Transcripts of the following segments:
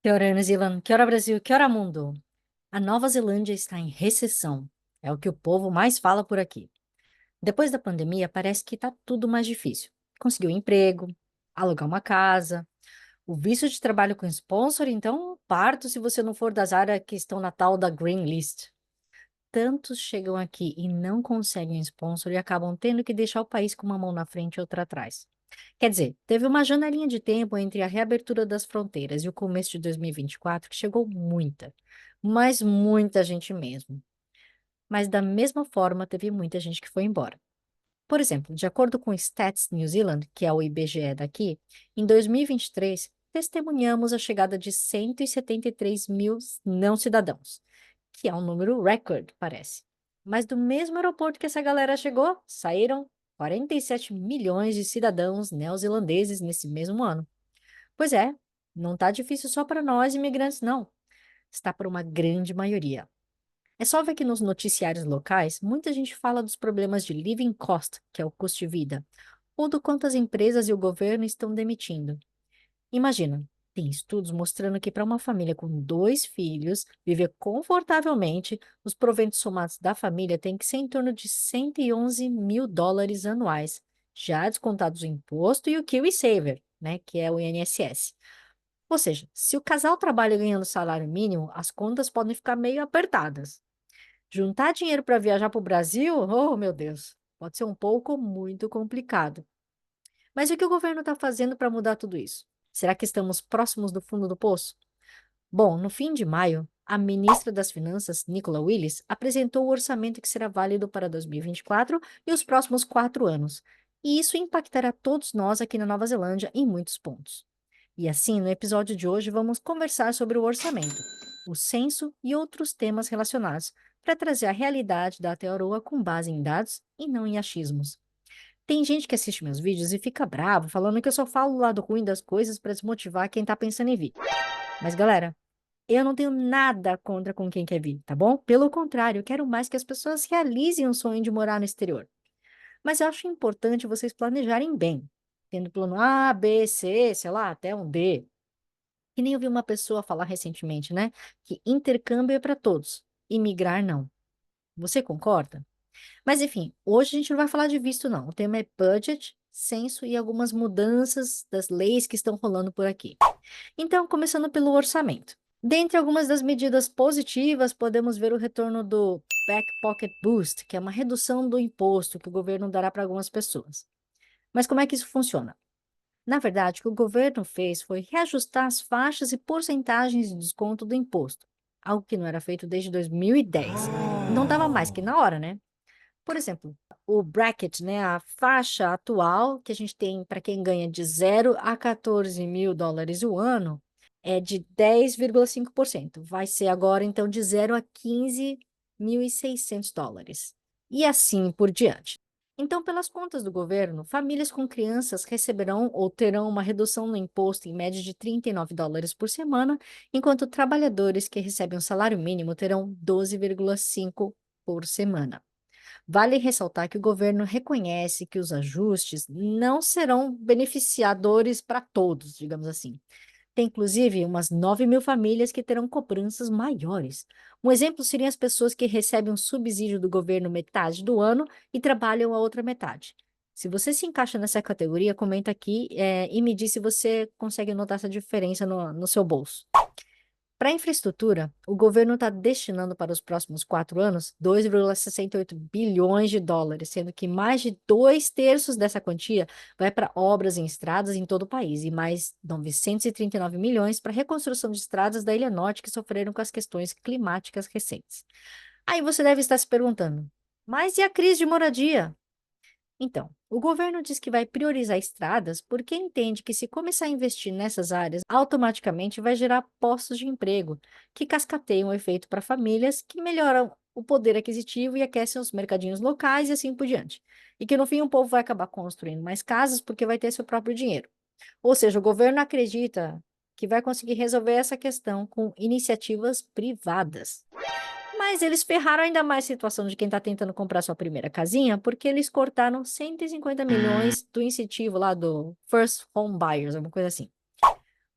Que hora, New Zealand? Que hora, Brasil? Que hora, mundo? A Nova Zelândia está em recessão. É o que o povo mais fala por aqui. Depois da pandemia, parece que está tudo mais difícil. Conseguir um emprego, alugar uma casa, o visto de trabalho com sponsor, então parto se você não for das áreas que estão na tal da Green List. Tantos chegam aqui e não conseguem sponsor e acabam tendo que deixar o país com uma mão na frente e outra atrás. Quer dizer, teve uma janelinha de tempo entre a reabertura das fronteiras e o começo de 2024 que chegou muita, mas muita gente mesmo. Mas da mesma forma, teve muita gente que foi embora. Por exemplo, de acordo com o Stats New Zealand, que é o IBGE daqui, em 2023, testemunhamos a chegada de 173 mil não cidadãos, que é um número recorde, parece. Mas do mesmo aeroporto que essa galera chegou, saíram 47 milhões de cidadãos neozelandeses nesse mesmo ano. Pois é, não tá difícil só para nós imigrantes, não. Está para uma grande maioria. É só ver que nos noticiários locais, muita gente fala dos problemas de living cost, que é o custo de vida, ou do quanto as empresas e o governo estão demitindo. Imagina, tem estudos mostrando que para uma família com dois filhos viver confortavelmente, os proventos somados da família têm que ser em torno de 111 mil dólares anuais, já descontados o imposto e o KiwiSaver, né, que é o INSS. Ou seja, se o casal trabalha ganhando salário mínimo, as contas podem ficar meio apertadas. Juntar dinheiro para viajar para o Brasil, oh meu Deus, pode ser um pouco muito complicado. Mas o que o governo está fazendo para mudar tudo isso? Será que estamos próximos do fundo do poço? Bom, no fim de maio, a ministra das Finanças, Nicola Willis, apresentou o orçamento que será válido para 2024 e 24 e os próximos 4 anos. E isso impactará todos nós aqui na Nova Zelândia em muitos pontos. E assim, no episódio de hoje, vamos conversar sobre o orçamento, o censo e outros temas relacionados, para trazer a realidade da Aotearoa com base em dados e não em achismos. Tem gente que assiste meus vídeos e fica bravo, falando que eu só falo o lado ruim das coisas para desmotivar quem tá pensando em vir. Mas, galera, eu não tenho nada contra com quem quer vir, tá bom? Pelo contrário, eu quero mais que as pessoas realizem o sonho de morar no exterior. Mas eu acho importante vocês planejarem bem, tendo plano A, B, C, sei lá, até um D. Que nem eu vi uma pessoa falar recentemente, né? Que intercâmbio é para todos, imigrar não. Você concorda? Mas enfim, hoje a gente não vai falar de visto, não. O tema é budget, censo e algumas mudanças das leis que estão rolando por aqui. Então, começando pelo orçamento. Dentre algumas das medidas positivas, podemos ver o retorno do Back Pocket Boost, que é uma redução do imposto que o governo dará para algumas pessoas. Mas como é que isso funciona? Na verdade, o que o governo fez foi reajustar as faixas e porcentagens de desconto do imposto, algo que não era feito desde 2010. Então, estava mais que na hora, né? Por exemplo, o bracket, né, a faixa atual que a gente tem para quem ganha de 0 a 14 mil dólares o ano é de 10,5%. Vai ser agora, então, de 0 a 15.600 dólares. E assim por diante. Então, pelas contas do governo, famílias com crianças receberão ou terão uma redução no imposto em média de 39 dólares por semana, enquanto trabalhadores que recebem um salário mínimo terão 12,5 por semana. Vale ressaltar que o governo reconhece que os ajustes não serão beneficiadores para todos, digamos assim. Tem inclusive umas 9 mil famílias que terão cobranças maiores. Um exemplo seriam as pessoas que recebem um subsídio do governo metade do ano e trabalham a outra metade. Se você se encaixa nessa categoria, comenta aqui, e me diz se você consegue notar essa diferença no seu bolso. Para a infraestrutura, o governo está destinando para os próximos 4 anos 2,68 bilhões de dólares, sendo que mais de dois terços dessa quantia vai para obras em estradas em todo o país e mais 939 milhões para a reconstrução de estradas da Ilha Norte que sofreram com as questões climáticas recentes. Aí você deve estar se perguntando, mas e a crise de moradia? Então, o governo diz que vai priorizar estradas porque entende que se começar a investir nessas áreas, automaticamente vai gerar postos de emprego, que cascateiam o efeito para famílias, que melhoram o poder aquisitivo e aquecem os mercadinhos locais e assim por diante. E que no fim o povo vai acabar construindo mais casas porque vai ter seu próprio dinheiro. Ou seja, o governo acredita que vai conseguir resolver essa questão com iniciativas privadas. Mas eles ferraram ainda mais a situação de quem está tentando comprar sua primeira casinha, porque eles cortaram 150 milhões do incentivo lá do First Home Buyers, alguma coisa assim.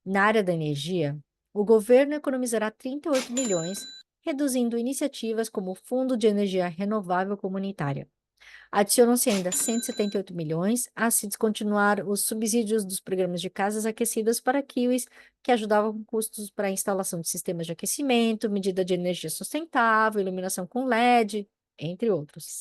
Na área da energia, O governo economizará 38 milhões, reduzindo iniciativas como o Fundo de Energia Renovável Comunitária. Adicionam-se ainda 178 milhões a se descontinuar os subsídios dos programas de casas aquecidas para kiwis, que ajudavam com custos para a instalação de sistemas de aquecimento, medida de energia sustentável, iluminação com LED, entre outros.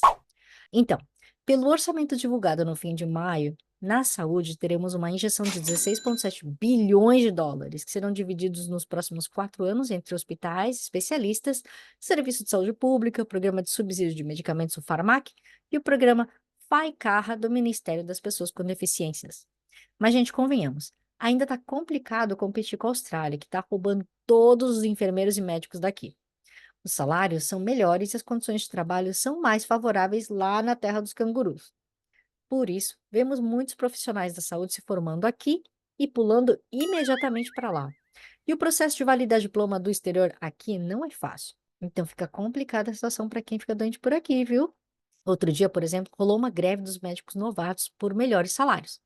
Então, pelo orçamento divulgado no fim de maio, na saúde teremos uma injeção de 16,7 bilhões de dólares, que serão divididos nos próximos 4 anos entre hospitais, especialistas, serviço de saúde pública, programa de subsídio de medicamentos, o Farmac, e o programa FAI-Carra do Ministério das Pessoas com Deficiências. Mas, gente, convenhamos, ainda está complicado competir com a Austrália, que está roubando todos os enfermeiros e médicos daqui. Os salários são melhores e as condições de trabalho são mais favoráveis lá na terra dos cangurus. Por isso, vemos muitos profissionais da saúde se formando aqui e pulando imediatamente para lá. E o processo de validar diploma do exterior aqui não é fácil. Então fica complicada a situação para quem fica doente por aqui, viu? Outro dia, por exemplo, rolou uma greve dos médicos novatos por melhores salários.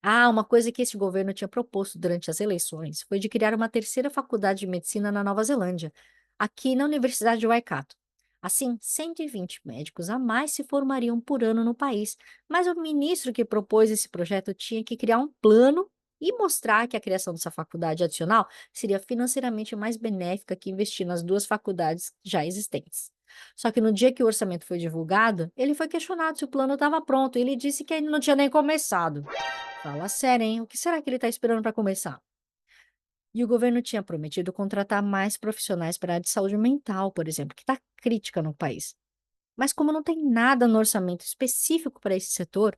Ah, uma coisa que esse governo tinha proposto durante as eleições foi de criar uma terceira faculdade de medicina na Nova Zelândia, aqui na Universidade de Waikato. Assim, 120 médicos a mais se formariam por ano no país, mas o ministro que propôs esse projeto tinha que criar um plano e mostrar que a criação dessa faculdade adicional seria financeiramente mais benéfica que investir nas duas faculdades já existentes. Só que no dia que o orçamento foi divulgado, ele foi questionado se o plano estava pronto e ele disse que ainda não tinha nem começado. Fala sério, hein? O que será que ele está esperando para começar? E o governo tinha prometido contratar mais profissionais para a área de saúde mental, por exemplo, que está crítica no país. Mas como não tem nada no orçamento específico para esse setor,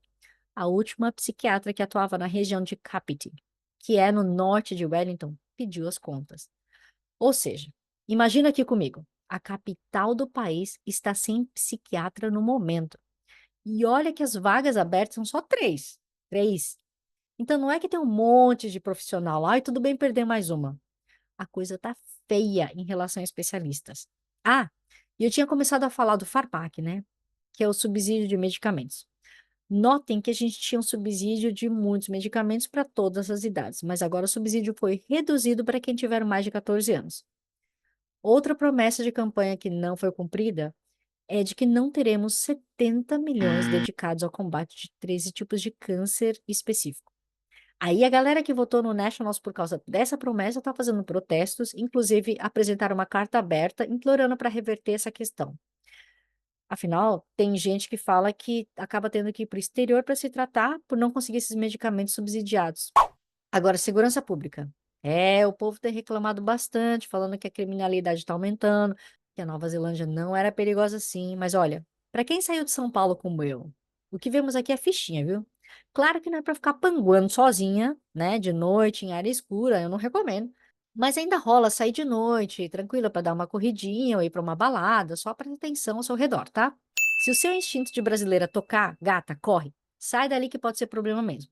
a última psiquiatra que atuava na região de Kapiti, que é no norte de Wellington, pediu as contas. Ou seja, imagina aqui comigo, a capital do país está sem psiquiatra no momento. E olha que as vagas abertas são só três. Três. Então não é que tem um monte de profissional lá e tudo bem perder mais uma. A coisa tá feia em relação a especialistas. Ah, e eu tinha começado a falar do Farpac, né? Que é o subsídio de medicamentos. Notem que a gente tinha um subsídio de muitos medicamentos para todas as idades, mas agora o subsídio foi reduzido para quem tiver mais de 14 anos. Outra promessa de campanha que não foi cumprida é de que não teremos 70 milhões dedicados ao combate de 13 tipos de câncer específico. Aí a galera que votou no Nationals por causa dessa promessa está fazendo protestos, inclusive apresentaram uma carta aberta implorando para reverter essa questão. Afinal, tem gente que fala que acaba tendo que ir para o exterior para se tratar por não conseguir esses medicamentos subsidiados. Agora, segurança pública. É, o povo tem reclamado bastante, falando que a criminalidade está aumentando, que a Nova Zelândia não era perigosa assim, mas olha, para quem saiu de São Paulo como eu, o que vemos aqui é fichinha, viu? Claro que não é para ficar panguando sozinha, né, de noite, em área escura, eu não recomendo. Mas ainda rola sair de noite, tranquila, para dar uma corridinha ou ir para uma balada, só presta atenção ao seu redor, tá? Se o seu instinto de brasileira tocar, gata, corre. Sai dali que pode ser problema mesmo.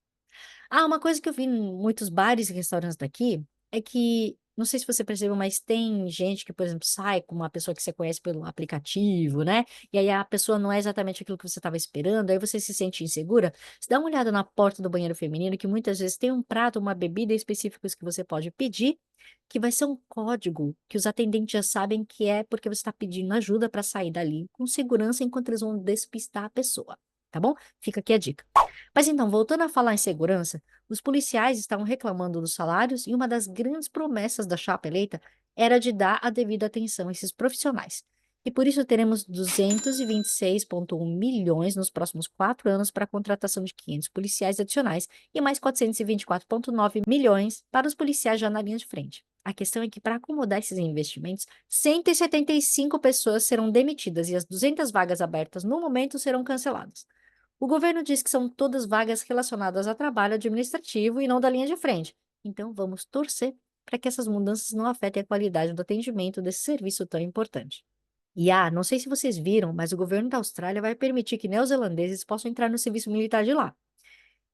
Ah, uma coisa que eu vi em muitos bares e restaurantes daqui é que, não sei se você percebeu, mas tem gente que, por exemplo, sai com uma pessoa que você conhece pelo aplicativo, né? E aí a pessoa não é exatamente aquilo que você estava esperando, aí você se sente insegura. Você dá uma olhada na porta do banheiro feminino, que muitas vezes tem um prato, uma bebida específicos que você pode pedir, que vai ser um código que os atendentes já sabem que é porque você está pedindo ajuda para sair dali com segurança enquanto eles vão despistar a pessoa, tá bom? Fica aqui a dica. Mas então, voltando a falar em segurança, os policiais estavam reclamando dos salários e uma das grandes promessas da chapa eleita era de dar a devida atenção a esses profissionais. E por isso teremos 226,1 milhões nos próximos 4 anos para a contratação de 500 policiais adicionais e mais 424,9 milhões para os policiais já na linha de frente. A questão é que, para acomodar esses investimentos, 175 pessoas serão demitidas e as 200 vagas abertas no momento serão canceladas. O governo diz que são todas vagas relacionadas a trabalho administrativo e não da linha de frente. Então, vamos torcer para que essas mudanças não afetem a qualidade do atendimento desse serviço tão importante. E não sei se vocês viram, mas o governo da Austrália vai permitir que neozelandeses possam entrar no serviço militar de lá.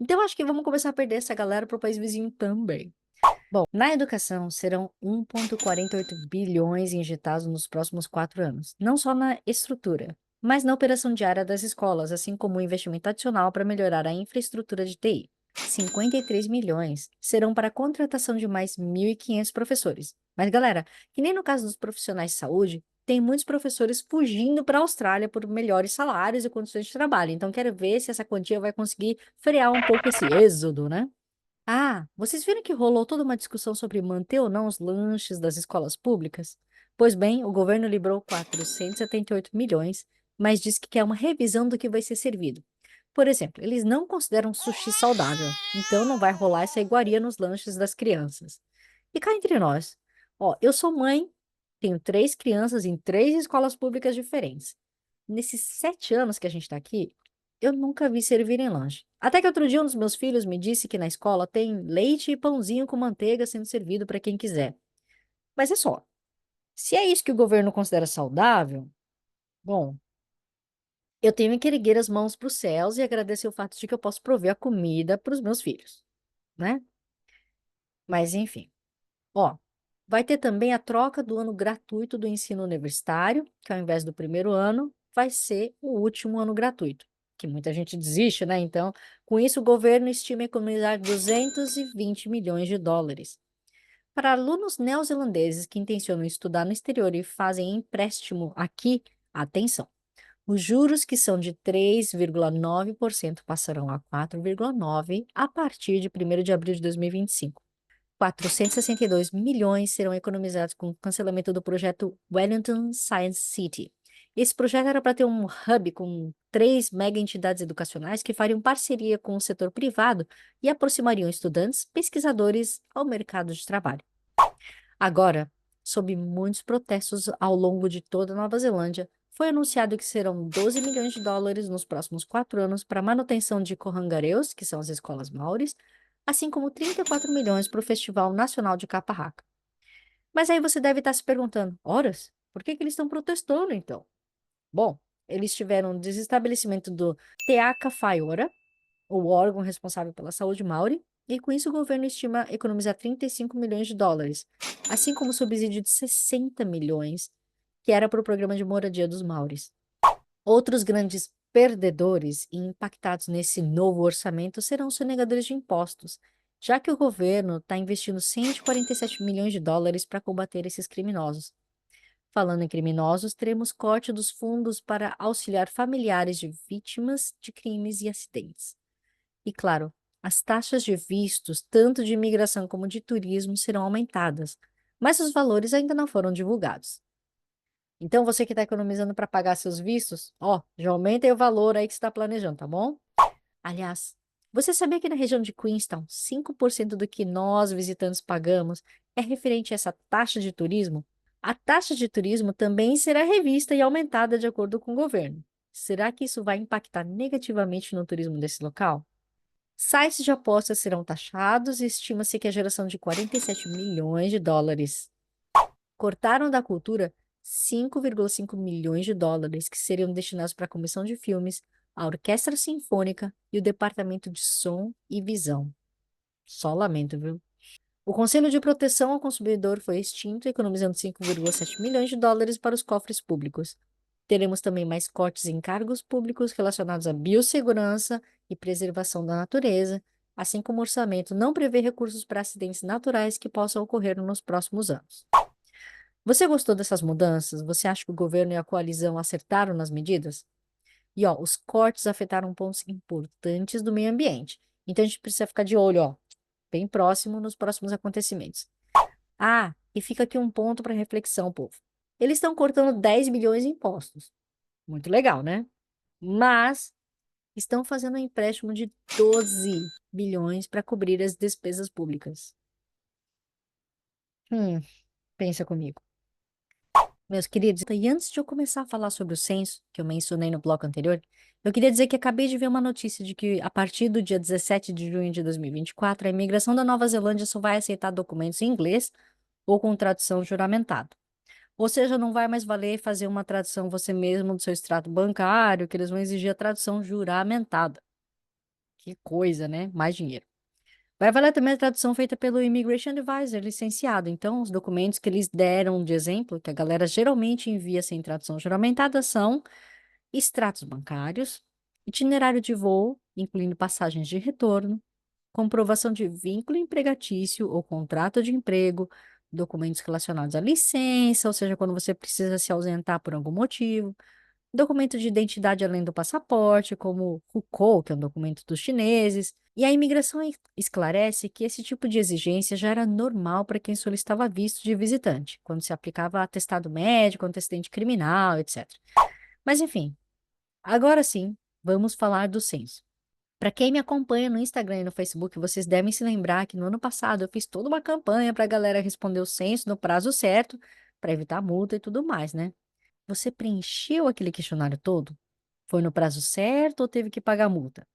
Então, acho que vamos começar a perder essa galera para o país vizinho também. Bom, na educação serão 1,48 bilhões injetados nos próximos 4 anos, não só na estrutura, mas na operação diária das escolas, assim como um investimento adicional para melhorar a infraestrutura de TI. 53 milhões serão para a contratação de mais 1.500 professores. Mas, galera, que nem no caso dos profissionais de saúde, tem muitos professores fugindo para a Austrália por melhores salários e condições de trabalho. Então, quero ver se essa quantia vai conseguir frear um pouco esse êxodo, né? Ah, vocês viram que rolou toda uma discussão sobre manter ou não os lanches das escolas públicas? Pois bem, o governo liberou 478 milhões, mas disse que quer uma revisão do que vai ser servido. Por exemplo, eles não consideram sushi saudável, então não vai rolar essa iguaria nos lanches das crianças. E cá entre nós, ó, eu sou mãe, tenho 3 crianças em 3 escolas públicas diferentes. Nesses 7 anos que a gente está aqui, eu nunca vi servirem lanche. Até que outro dia um dos meus filhos me disse que na escola tem leite e pãozinho com manteiga sendo servido para quem quiser. Mas é só. Se é isso que o governo considera saudável, bom, eu tenho que erguer as mãos para os céus e agradecer o fato de que eu posso prover a comida para os meus filhos, né? Mas enfim. Ó, vai ter também a troca do ano gratuito do ensino universitário, que ao invés do primeiro ano, vai ser o último ano gratuito, que muita gente desiste, né? Então, com isso, o governo estima economizar 220 milhões de dólares. Para alunos neozelandeses que intencionam estudar no exterior e fazem empréstimo aqui, atenção. Os juros, que são de 3,9%, passarão a 4,9% a partir de 1º de abril de 2025. 462 milhões serão economizados com o cancelamento do projeto Wellington Science City. Esse projeto era para ter um hub com 3 mega entidades educacionais que fariam parceria com o setor privado e aproximariam estudantes, pesquisadores ao mercado de trabalho. Agora, sob muitos protestos ao longo de toda a Nova Zelândia, foi anunciado que serão 12 milhões de dólares nos próximos 4 anos para a manutenção de Corrangareus, que são as escolas maoris, assim como 34 milhões para o Festival Nacional de Caparraca. Mas aí você deve estar se perguntando, horas? Por que eles estão protestando então? Bom, eles tiveram um desestabelecimento do Te Aka Whaiora, o órgão responsável pela saúde maori, e com isso o governo estima economizar 35 milhões de dólares, assim como o subsídio de 60 milhões, que era para o programa de moradia dos maoris. Outros grandes perdedores e impactados nesse novo orçamento serão os sonegadores de impostos, já que o governo está investindo 147 milhões de dólares para combater esses criminosos. Falando em criminosos, teremos corte dos fundos para auxiliar familiares de vítimas de crimes e acidentes. E claro, as taxas de vistos, tanto de imigração como de turismo, serão aumentadas, mas os valores ainda não foram divulgados. Então, você que está economizando para pagar seus vistos, ó, já aumenta aí o valor aí que você está planejando, tá bom? Aliás, você sabia que na região de Queenstown, 5% do que nós visitantes pagamos é referente a essa taxa de turismo? A taxa de turismo também será revista e aumentada de acordo com o governo. Será que isso vai impactar negativamente no turismo desse local? Sites de apostas serão taxados e estima-se que a geração de 47 milhões de dólares. Cortaram da cultura 5,5 milhões de dólares que seriam destinados para a comissão de filmes, a orquestra sinfônica e o departamento de som e visão. Só lamento, viu? O Conselho de Proteção ao Consumidor foi extinto, economizando 5,7 milhões de dólares para os cofres públicos. Teremos também mais cortes em cargos públicos relacionados à biossegurança e preservação da natureza, assim como o orçamento não prevê recursos para acidentes naturais que possam ocorrer nos próximos anos. Você gostou dessas mudanças? Você acha que o governo e a coalizão acertaram nas medidas? E ó, os cortes afetaram pontos importantes do meio ambiente. Então a gente precisa ficar de olho, ó, bem próximo nos próximos acontecimentos. Ah, e fica aqui um ponto para reflexão, povo. Eles estão cortando 10 bilhões em impostos. Muito legal, né? Mas estão fazendo um empréstimo de 12 bilhões para cobrir as despesas públicas. Pensa comigo. Meus queridos, e antes de eu começar a falar sobre o censo, que eu mencionei no bloco anterior, eu queria dizer que acabei de ver uma notícia de que, a partir do dia 17 de junho de 2024, a imigração da Nova Zelândia só vai aceitar documentos em inglês ou com tradução juramentada. Ou seja, não vai mais valer fazer uma tradução você mesmo do seu extrato bancário, que eles vão exigir a tradução juramentada. Que coisa, né? Mais dinheiro. Vai valer também a tradução feita pelo Immigration Advisor, licenciado. Então, os documentos que eles deram de exemplo, que a galera geralmente envia sem tradução juramentada, são extratos bancários, itinerário de voo, incluindo passagens de retorno, comprovação de vínculo empregatício ou contrato de emprego, documentos relacionados à licença, ou seja, quando você precisa se ausentar por algum motivo, documento de identidade além do passaporte, como o Hukou, que é um documento dos chineses. E a imigração esclarece que esse tipo de exigência já era normal para quem solicitava visto de visitante, quando se aplicava atestado médico, antecedente criminal, etc. Mas enfim, agora sim, vamos falar do censo. Para quem me acompanha no Instagram e no Facebook, vocês devem se lembrar que no ano passado eu fiz toda uma campanha para a galera responder o censo no prazo certo, para evitar multa e tudo mais, né? Você preencheu aquele questionário todo? Foi no prazo certo ou teve que pagar multa?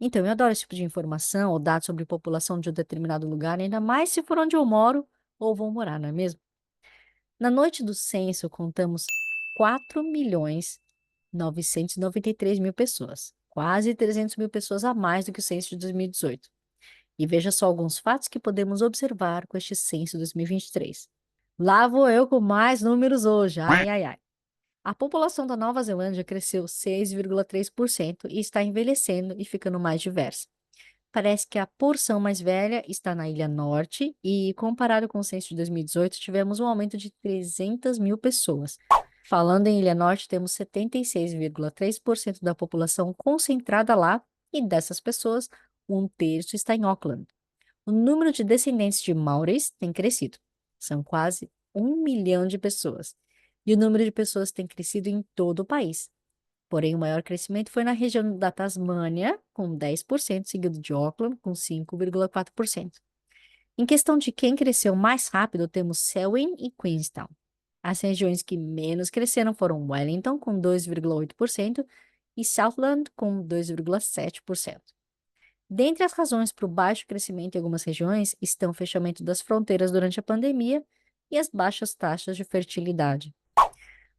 Então, eu adoro esse tipo de informação ou dados sobre população de um determinado lugar, ainda mais se for onde eu moro ou vou morar, não é mesmo? Na noite do censo, contamos 4.993.000 pessoas, quase 300.000 pessoas a mais do que o censo de 2018. E veja só alguns fatos que podemos observar com este censo 2023. Lá vou eu com mais números hoje, ai, ai, ai. A população da Nova Zelândia cresceu 6,3% e está envelhecendo e ficando mais diversa. Parece que a porção mais velha está na Ilha Norte e, comparado com o censo de 2018, tivemos um aumento de 300.000 pessoas. Falando em Ilha Norte, temos 76,3% da população concentrada lá e dessas pessoas, um terço está em Auckland. O número de descendentes de Maoris tem crescido. São quase 1 milhão de pessoas. E o número de pessoas tem crescido em todo o país. Porém, o maior crescimento foi na região da Tasmânia, com 10%, seguido de Auckland, com 5,4%. Em questão de quem cresceu mais rápido, temos Selwyn e Queenstown. As regiões que menos cresceram foram Wellington, com 2,8%, e Southland, com 2,7%. Dentre as razões para o baixo crescimento em algumas regiões estão o fechamento das fronteiras durante a pandemia e as baixas taxas de fertilidade.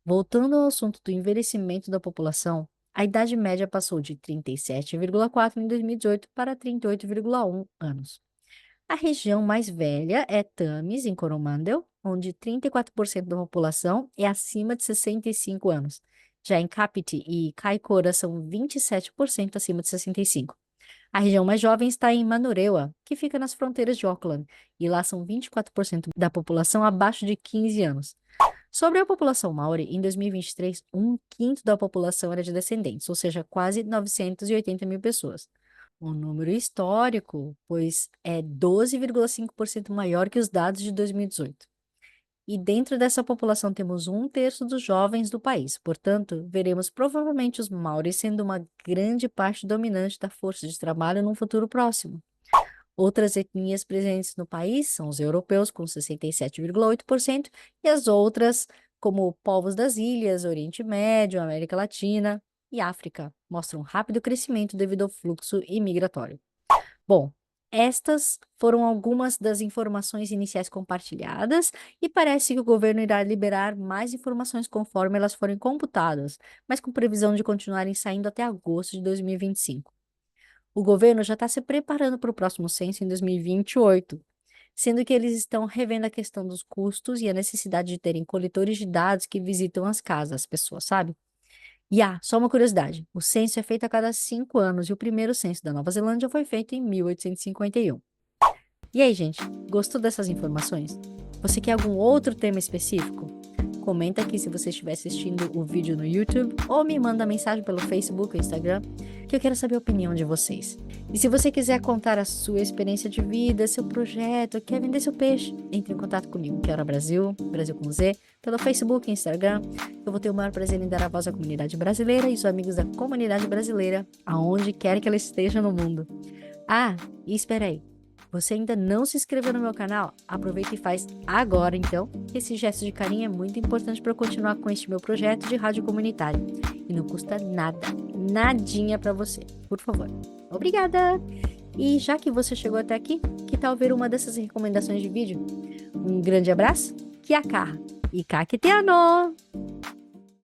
Voltando ao assunto do envelhecimento da população, a idade média passou de 37,4 em 2018 para 38,1 anos. A região mais velha é Tamis, em Coromandel, onde 34% da população é acima de 65 anos. Já em Kapiti e Kaikoura são 27% acima de 65. A região mais jovem está em Manurewa, que fica nas fronteiras de Auckland, e lá são 24% da população abaixo de 15 anos. Sobre a população Maori, em 2023, um quinto da população era de descendentes, ou seja, quase 980.000 pessoas. Um número histórico, pois é 12,5% maior que os dados de 2018. E dentro dessa população temos um terço dos jovens do país, portanto, veremos provavelmente os Maoris sendo uma grande parte dominante da força de trabalho num futuro próximo. Outras etnias presentes no país são os europeus, com 67,8%, e as outras, como povos das ilhas, Oriente Médio, América Latina e África, mostram rápido crescimento devido ao fluxo imigratório. Bom, estas foram algumas das informações iniciais compartilhadas e parece que o governo irá liberar mais informações conforme elas forem computadas, mas com previsão de continuarem saindo até agosto de 2025. O governo já está se preparando para o próximo censo em 2028, sendo que eles estão revendo a questão dos custos e a necessidade de terem coletores de dados que visitam as casas, as pessoas, sabe? E só uma curiosidade: o censo é feito a cada 5 anos e o primeiro censo da Nova Zelândia foi feito em 1851. E aí, gente, gostou dessas informações? Você quer algum outro tema específico? Comenta aqui se você estiver assistindo o vídeo no YouTube ou me manda mensagem pelo Facebook ou Instagram, que eu quero saber a opinião de vocês. E se você quiser contar a sua experiência de vida, seu projeto, quer vender seu peixe, entre em contato comigo, Kiara Brasil, Brasil com Z, pelo Facebook e Instagram. Eu vou ter o maior prazer em dar a voz à comunidade brasileira e os amigos da comunidade brasileira, aonde quer que ela esteja no mundo. E espera aí. Você ainda não se inscreveu no meu canal? Aproveita e faz agora, então. Esse gesto de carinho é muito importante para continuar com este meu projeto de rádio comunitário. E não custa nada, nadinha para você. Por favor. Obrigada! E já que você chegou até aqui, que tal ver uma dessas recomendações de vídeo? Um grande abraço, Kia kaha e kakiteano!